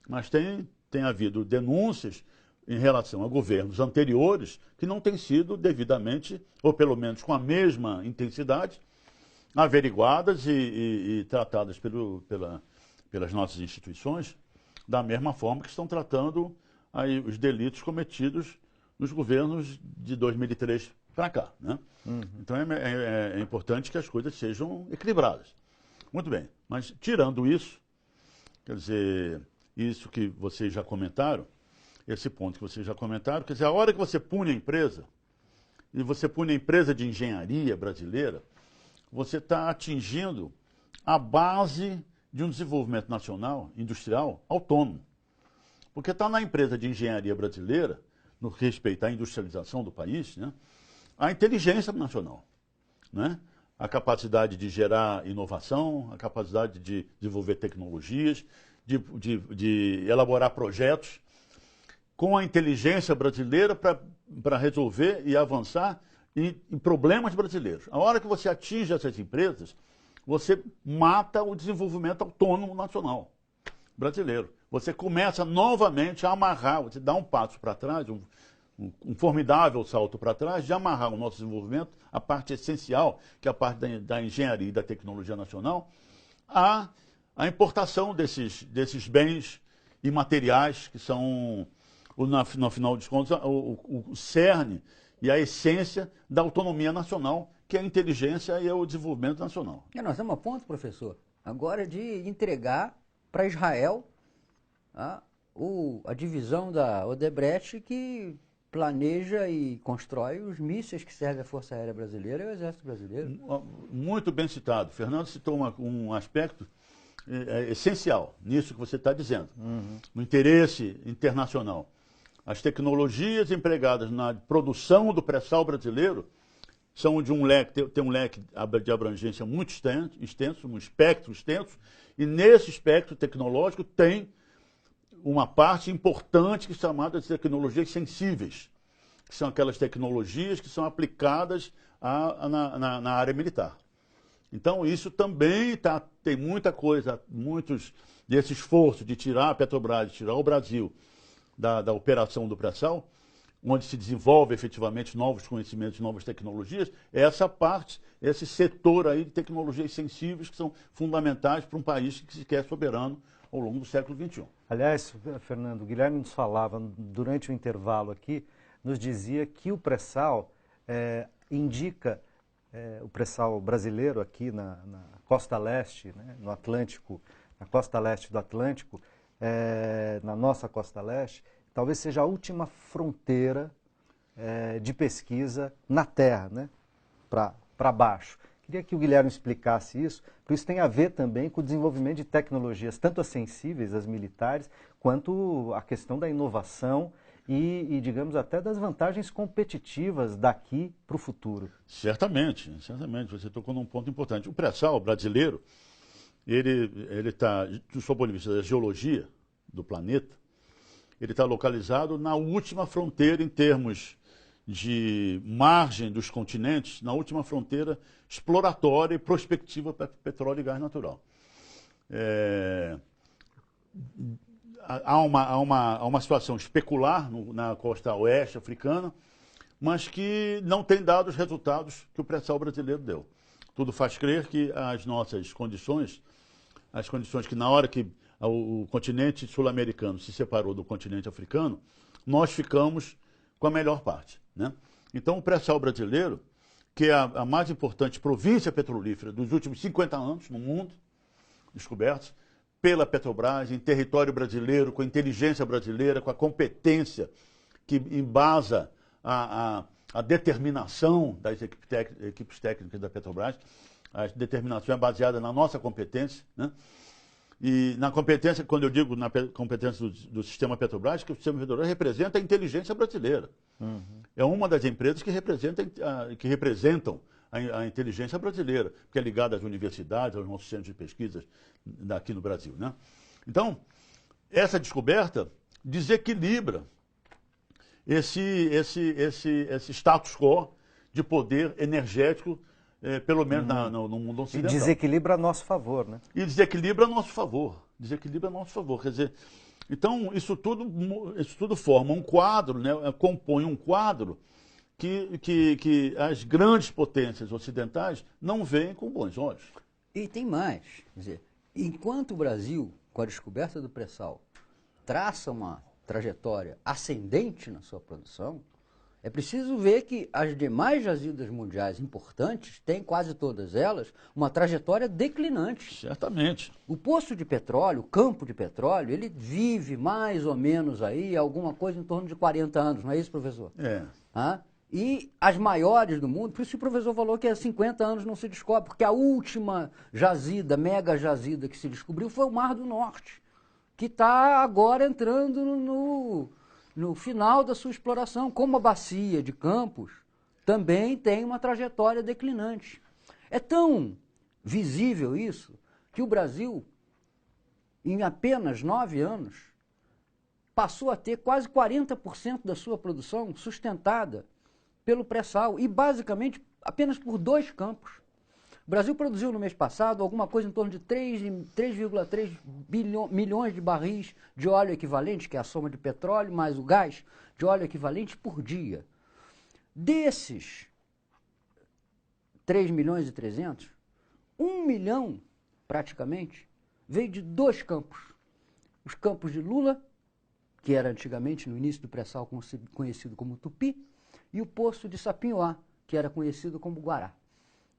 mas tem havido denúncias em relação a governos anteriores que não têm sido devidamente, ou pelo menos com a mesma intensidade, averiguadas e tratadas pelas nossas instituições da mesma forma que estão tratando aí os delitos cometidos nos governos de 2003 para cá, né? Então é importante que as coisas sejam equilibradas. Muito bem, mas tirando isso, quer dizer, isso que vocês já comentaram, esse ponto que vocês já comentaram, quer dizer, a hora que você pune a empresa, e você pune a empresa de engenharia brasileira, você está atingindo a base de um desenvolvimento nacional, industrial, autônomo. Porque está na empresa de engenharia brasileira, no que respeita à industrialização do país, né, a inteligência nacional, né, a capacidade de gerar inovação, a capacidade de desenvolver tecnologias, de elaborar projetos com a inteligência brasileira para resolver e avançar em problemas brasileiros. A hora que você atinge essas empresas, você mata o desenvolvimento autônomo nacional brasileiro. Você começa novamente a amarrar, você dá um passo para trás, um formidável salto para trás, de amarrar o nosso desenvolvimento, a parte essencial, que é a parte da engenharia e da tecnologia nacional, a importação desses bens imateriais que são, no final dos contos, o cerne e a essência da autonomia nacional, que é a inteligência e é o desenvolvimento nacional. Nós estamos a ponto, professor, agora de entregar para Israel a divisão da Odebrecht, que planeja e constrói os mísseis que servem à Força Aérea Brasileira e ao Exército Brasileiro. Muito bem citado. Fernando citou um aspecto essencial nisso que você está dizendo, no interesse internacional. As tecnologias empregadas na produção do pré-sal brasileiro são de tem um leque de abrangência muito extenso, um espectro extenso, e nesse espectro tecnológico tem uma parte importante que é chamada de tecnologias sensíveis, que são aquelas tecnologias que são aplicadas na área militar. Então isso também tem muita coisa, muitos desse esforço de tirar a Petrobras, de tirar o Brasil da operação do pré-sal, onde se desenvolve efetivamente novos conhecimentos, novas tecnologias, é essa parte, esse setor aí de tecnologias sensíveis que são fundamentais para um país que se quer soberano ao longo do século XXI. Aliás, Fernando, o Guilherme nos falava durante o intervalo aqui, nos dizia que o pré-sal indica, o pré-sal brasileiro aqui na costa leste, né, no Atlântico, na costa leste do Atlântico, na nossa costa leste, talvez seja a última fronteira de pesquisa na Terra, né, para baixo. Queria que o Guilherme explicasse isso, porque isso tem a ver também com o desenvolvimento de tecnologias, tanto as sensíveis, as militares, quanto a questão da inovação e, digamos, até das vantagens competitivas daqui para o futuro. Certamente, você tocou num ponto importante. O pré-sal brasileiro, ele está, do ponto de vista da geologia do planeta, ele está localizado na última fronteira em termos de margem dos continentes, na última fronteira exploratória e prospectiva para petróleo e gás natural. Há uma situação especular na costa oeste africana, mas que não tem dado os resultados que o pré-sal brasileiro deu. Tudo faz crer que as nossas condições, as condições que na hora que o continente sul-americano se separou do continente africano, nós ficamos com a melhor parte, né? Então o pré-sal brasileiro, que é a mais importante província petrolífera dos últimos 50 anos no mundo, descobertos pela Petrobras, em território brasileiro, com a inteligência brasileira, com a competência que embasa a determinação das equipes técnicas da Petrobras. A determinação é baseada na nossa competência, né? E na competência, quando eu digo na competência do sistema Petrobras, que o sistema Petrobras representa a inteligência brasileira. É uma das empresas que representam a inteligência brasileira, que é ligada às universidades, aos nossos centros de pesquisa daqui no Brasil, né? Então, essa descoberta desequilibra esse status quo de poder energético, pelo menos no mundo ocidental. E desequilibra a nosso favor, né? E desequilibra a nosso favor. Quer dizer, Então, isso tudo forma um quadro, né, compõe um quadro que as grandes potências ocidentais não veem com bons olhos. E tem mais. Quer dizer, enquanto o Brasil, com a descoberta do pré-sal, traça uma trajetória ascendente na sua produção, é preciso ver que as demais jazidas mundiais importantes têm, quase todas elas, uma trajetória declinante. Certamente. O poço de petróleo, o campo de petróleo, ele vive mais ou menos aí alguma coisa em torno de 40 anos, não é isso, professor? É. E as maiores do mundo, por isso que o professor falou que há 50 anos não se descobre, porque a última jazida, mega jazida que se descobriu foi o Mar do Norte, que está agora entrando no final da sua exploração, como a bacia de Campos também tem uma trajetória declinante. É tão visível isso que o Brasil, em apenas 9 anos, passou a ter quase 40% da sua produção sustentada pelo pré-sal e basicamente apenas por 2 campos. O Brasil produziu no mês passado alguma coisa em torno de 3,3 milhões de barris de óleo equivalente, que é a soma de petróleo mais o gás, de óleo equivalente por dia. Desses 3 milhões e 300, 1 milhão praticamente veio de 2 campos. Os campos de Lula, que era antigamente no início do pré-sal conhecido como Tupi, e o poço de Sapinhoá, que era conhecido como Guará.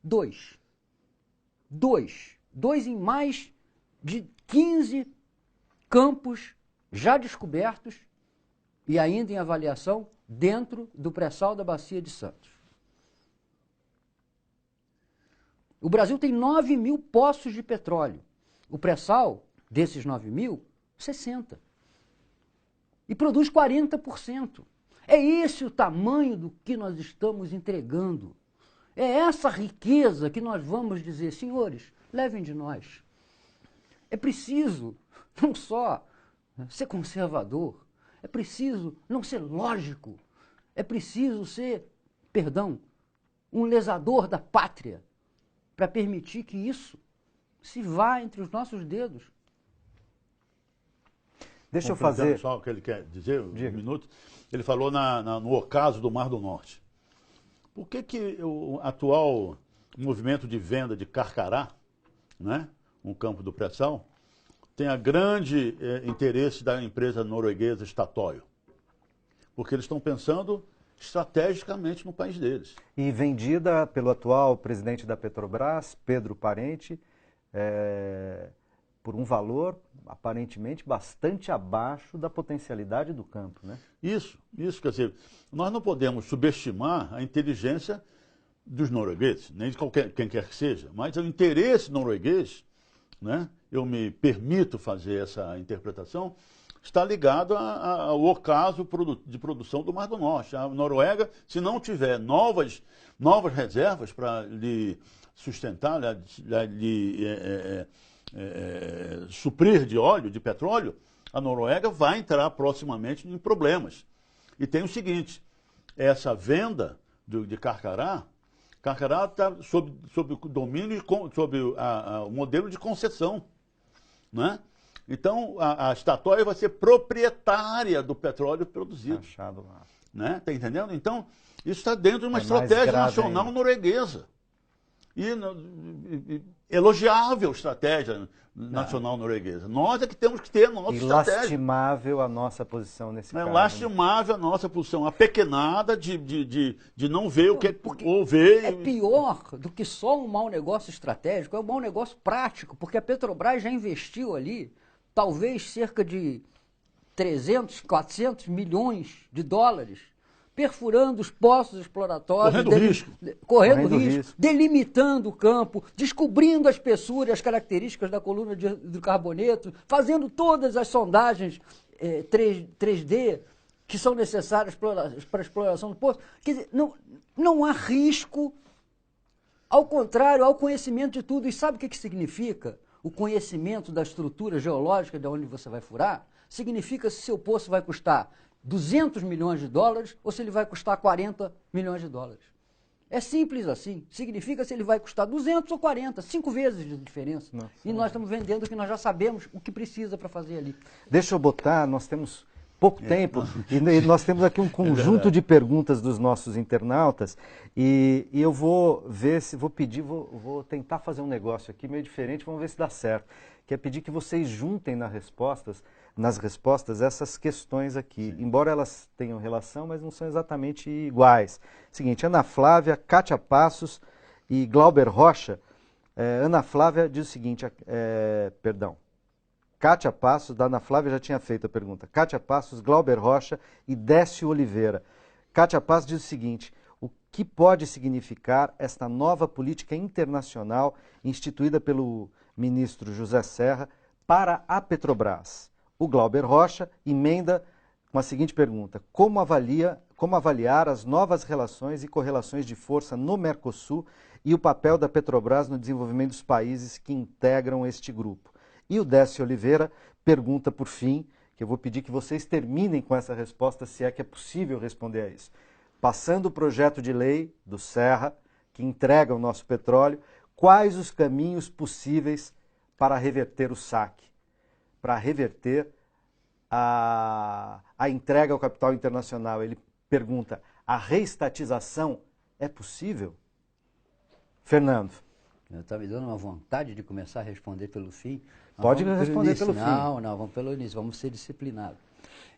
2 em mais de 15 campos já descobertos e ainda em avaliação dentro do pré-sal da Bacia de Santos. O Brasil tem 9 mil poços de petróleo. O pré-sal, desses 9 mil, 60. E produz 40%. É esse o tamanho do que nós estamos entregando. É essa riqueza que nós vamos dizer, senhores, levem de nós. É preciso não só ser conservador, é preciso não ser lógico, é preciso ser, um lesador da pátria, para permitir que isso se vá entre os nossos dedos. Deixa eu fazer... Só o que ele quer dizer, um minuto. Ele falou no ocaso do Mar do Norte. Por que o atual movimento de venda de Carcará, né, um campo do pré-sal, tem a grande interesse da empresa norueguesa Statoil? Porque eles estão pensando estrategicamente no país deles. E vendida pelo atual presidente da Petrobras, Pedro Parente, por um valor aparentemente bastante abaixo da potencialidade do campo, né? Isso, quer dizer, nós não podemos subestimar a inteligência dos noruegueses, nem de quem quer que seja, mas o interesse norueguês, né, eu me permito fazer essa interpretação, está ligado ao ocaso de produção do Mar do Norte. A Noruega, se não tiver novas reservas para lhe sustentar, suprir de óleo, de petróleo, a Noruega vai entrar proximamente em problemas. E tem o seguinte, essa venda de Carcará está sob o domínio, sob o modelo de concessão, né? Então, a Statoil vai ser proprietária do petróleo produzido. Achado lá. Né? Tá entendendo? Então, isso está dentro de uma estratégia nacional norueguesa. E elogiável estratégia nacional norueguesa. Nós é que temos que ter a nossa estratégia. Lastimável a nossa posição nesse caso. Lastimável a nossa posição apequenada de não ver o que ou ver. É pior do que só um mau negócio estratégico, é um mau negócio prático, porque a Petrobras já investiu ali talvez cerca de 300, 400 milhões de dólares perfurando os poços exploratórios, correndo risco, delimitando o campo, descobrindo a espessura e as características da coluna de carboneto, fazendo todas as sondagens 3D que são necessárias para a exploração do poço. Quer dizer, não há risco, ao contrário, há o conhecimento de tudo. E sabe o que significa o conhecimento da estrutura geológica de onde você vai furar? Significa se seu poço vai custar 200 milhões de dólares ou se ele vai custar 40 milhões de dólares. É simples assim. Significa se ele vai custar 200 ou 40, 5 vezes de diferença. Nossa. E nós estamos vendendo o que nós já sabemos, o que precisa para fazer ali. Deixa eu botar, nós temos pouco tempo e nós temos aqui um conjunto de perguntas dos nossos internautas e eu vou ver se, vou tentar fazer um negócio aqui meio diferente, vamos ver se dá certo, que é pedir que vocês juntem nas respostas essas questões aqui, sim, embora elas tenham relação, mas não são exatamente iguais. Seguinte, Ana Flávia, Kátia Passos e Glauber Rocha. Ana Flávia diz o seguinte, Kátia Passos, da Ana Flávia já tinha feito a pergunta. Kátia Passos, Glauber Rocha e Décio Oliveira. Kátia Passos diz o seguinte, o que pode significar esta nova política internacional instituída pelo ministro José Serra para a Petrobras? O Glauber Rocha emenda com a seguinte pergunta, como avaliar as novas relações e correlações de força no Mercosul e o papel da Petrobras no desenvolvimento dos países que integram este grupo? E o Décio Oliveira pergunta, por fim, que eu vou pedir que vocês terminem com essa resposta, se é que é possível responder a isso. Passando o projeto de lei do Serra, que entrega o nosso petróleo, quais os caminhos possíveis para reverter o saque, para reverter a entrega ao capital internacional? Ele pergunta, a reestatização é possível? Fernando. Está me dando uma vontade de começar a responder pelo fim. Pode responder pelo fim. Não, vamos pelo início, vamos ser disciplinados.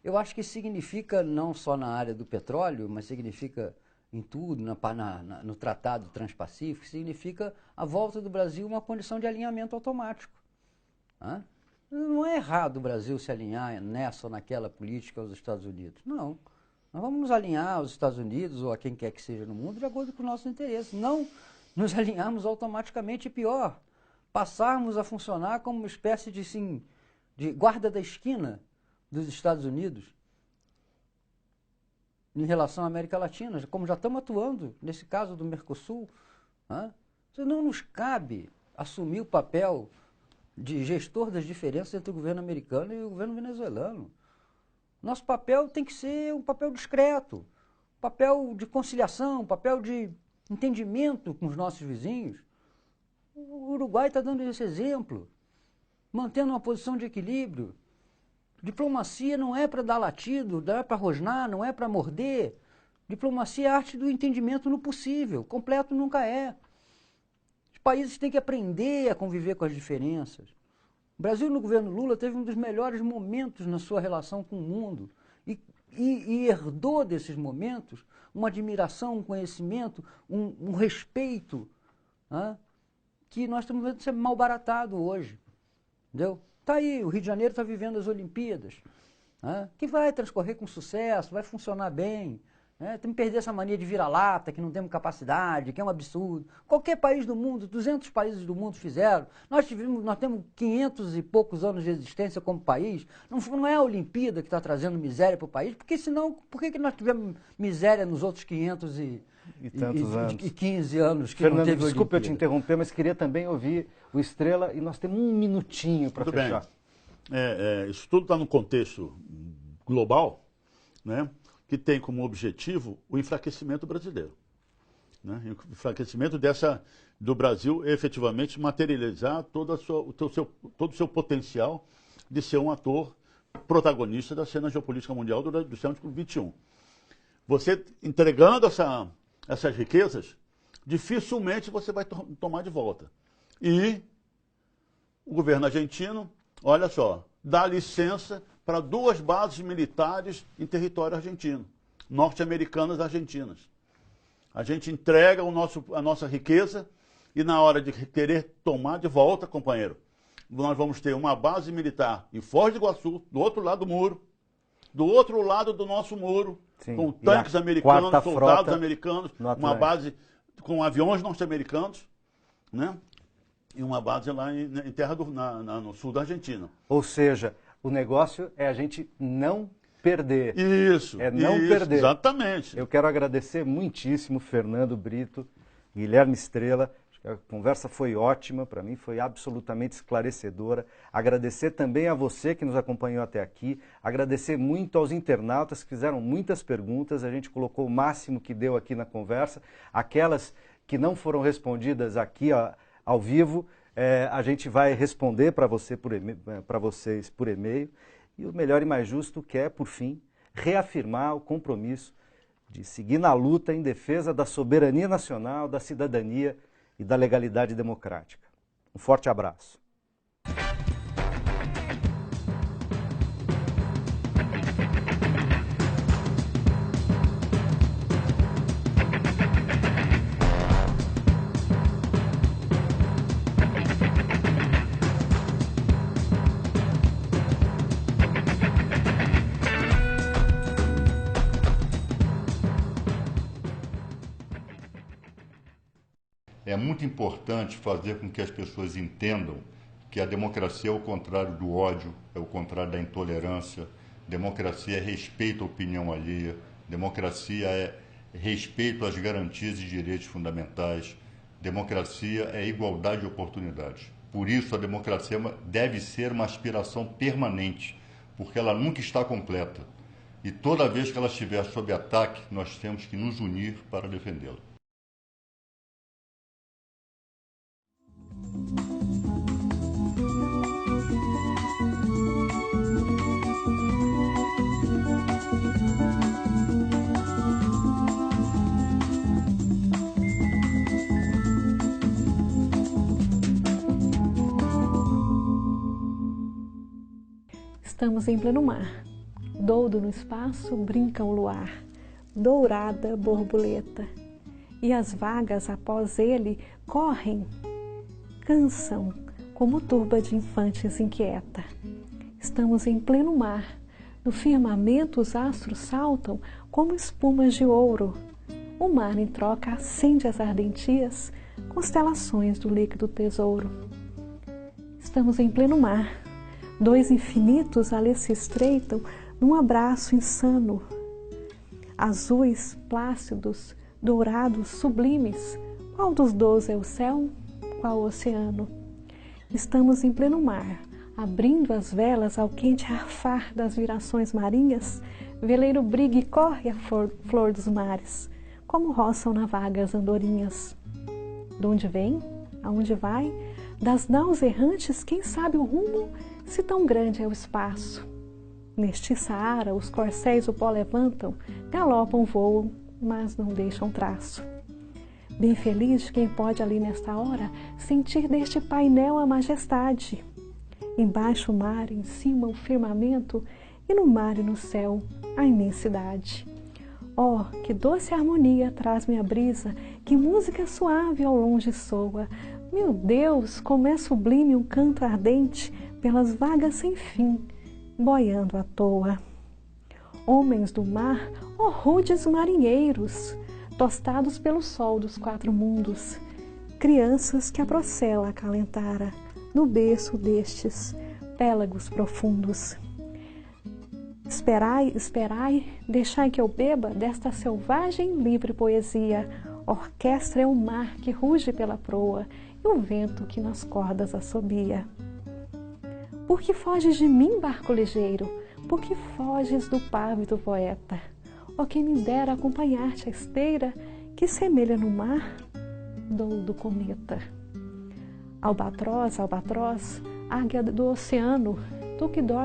Eu acho que significa, não só na área do petróleo, mas significa em tudo, no Tratado Transpacífico, significa a volta do Brasil a uma condição de alinhamento automático. Não é errado o Brasil se alinhar nessa ou naquela política aos Estados Unidos. Não. Nós vamos nos alinhar aos Estados Unidos ou a quem quer que seja no mundo de acordo com os nossos interesses. Não nos alinharmos automaticamente e pior, passarmos a funcionar como uma espécie de guarda da esquina dos Estados Unidos em relação à América Latina, como já estamos atuando nesse caso do Mercosul. Não nos cabe assumir o papel de gestor das diferenças entre o governo americano e o governo venezuelano. Nosso papel tem que ser um papel discreto, um papel de conciliação, um papel de entendimento com os nossos vizinhos. O Uruguai está dando esse exemplo, mantendo uma posição de equilíbrio. Diplomacia não é para dar latido, não é para rosnar, não é para morder. Diplomacia é a arte do entendimento no possível, completo nunca é. Os países têm que aprender a conviver com as diferenças. O Brasil, no governo Lula, teve um dos melhores momentos na sua relação com o mundo e herdou desses momentos uma admiração, um conhecimento, um respeito, que nós estamos vendo ser malbaratado hoje. Entendeu? Está aí, o Rio de Janeiro está vivendo as Olimpíadas, que vai transcorrer com sucesso, vai funcionar bem. Tem que perder essa mania de vira-lata, que não temos capacidade, que é um absurdo. Qualquer país do mundo, 200 países do mundo fizeram. Nós temos 500 e poucos anos de existência como país. Não é a Olimpíada que está trazendo miséria para o país, porque senão, por que nós tivemos miséria nos outros 515 anos que Fernando, não teve desculpa eu Olimpíada? te interromper, mas queria também ouvir o Estrela e nós temos um minutinho para fechar. Bem. Isso tudo está no contexto global, né? Que tem como objetivo o enfraquecimento brasileiro. Né? O enfraquecimento do Brasil efetivamente materializar todo o seu potencial de ser um ator protagonista da cena geopolítica mundial do século XXI. Você entregando essas riquezas, dificilmente você vai tomar de volta. E o governo argentino, olha só, dá licença para 2 bases militares em território argentino, norte-americanas argentinas. A gente entrega a nossa riqueza e na hora de querer tomar de volta, companheiro, nós vamos ter uma base militar em Foz do Iguaçu, do outro lado do muro, do outro lado do nosso muro, sim, com tanques americanos, soldados americanos, uma base com aviões norte-americanos, né? E uma base lá em terra no sul da Argentina. Ou seja, o negócio é a gente não perder. Isso. É não perder. Exatamente. Eu quero agradecer muitíssimo Fernando Brito, Guilherme Estrela. A conversa foi ótima, para mim foi absolutamente esclarecedora. Agradecer também a você que nos acompanhou até aqui, agradecer muito aos internautas que fizeram muitas perguntas, a gente colocou o máximo que deu aqui na conversa. Aquelas que não foram respondidas aqui ao vivo, a gente vai responder para vocês por e-mail. E o melhor e mais justo que é, por fim, reafirmar o compromisso de seguir na luta em defesa da soberania nacional, da cidadania e da legalidade democrática. Um forte abraço. É muito importante fazer com que as pessoas entendam que a democracia é o contrário do ódio, é o contrário da intolerância. Democracia é respeito à opinião alheia, democracia é respeito às garantias e direitos fundamentais, democracia é igualdade de oportunidades. Por isso, a democracia deve ser uma aspiração permanente, porque ela nunca está completa. E toda vez que ela estiver sob ataque, nós temos que nos unir para defendê-la. Estamos em pleno mar, doudo no espaço brinca o luar, dourada borboleta, e as vagas após ele correm, cansam, como turba de infantes inquieta. Estamos em pleno mar, no firmamento os astros saltam como espumas de ouro, o mar em troca acende as ardentias constelações do líquido tesouro. Estamos em pleno mar, dois infinitos ali se estreitam num abraço insano. Azuis, plácidos, dourados, sublimes, qual dos dois é o céu, qual o oceano? Estamos em pleno mar, abrindo as velas ao quente arfar das virações marinhas, veleiro brigue e corre a flor dos mares, como roçam na vaga as andorinhas. De onde vem? Aonde vai? Das naus errantes, quem sabe o rumo, se tão grande é o espaço. Neste Saara, os corcéis o pó levantam, galopam, voam, mas não deixam traço. Bem feliz de quem pode ali nesta hora sentir deste painel a majestade. Embaixo o mar, em cima o firmamento, e no mar e no céu a imensidade. Oh, que doce harmonia traz-me a brisa, que música suave ao longe soa. Meu Deus, como é sublime um canto ardente pelas vagas sem fim, boiando à toa. Homens do mar, ó rudes marinheiros, tostados pelo sol dos quatro mundos, crianças que a procela acalentara no berço destes pélagos profundos. Esperai, esperai, deixai que eu beba desta selvagem livre poesia. Orquestra é o mar que ruge pela proa e o vento que nas cordas assobia. Por que foges de mim, barco ligeiro? Por que foges do pávido poeta? Ó, quem me dera acompanhar-te a esteira que semelha no mar do cometa. Albatroz, albatroz, águia do oceano, tu que dormes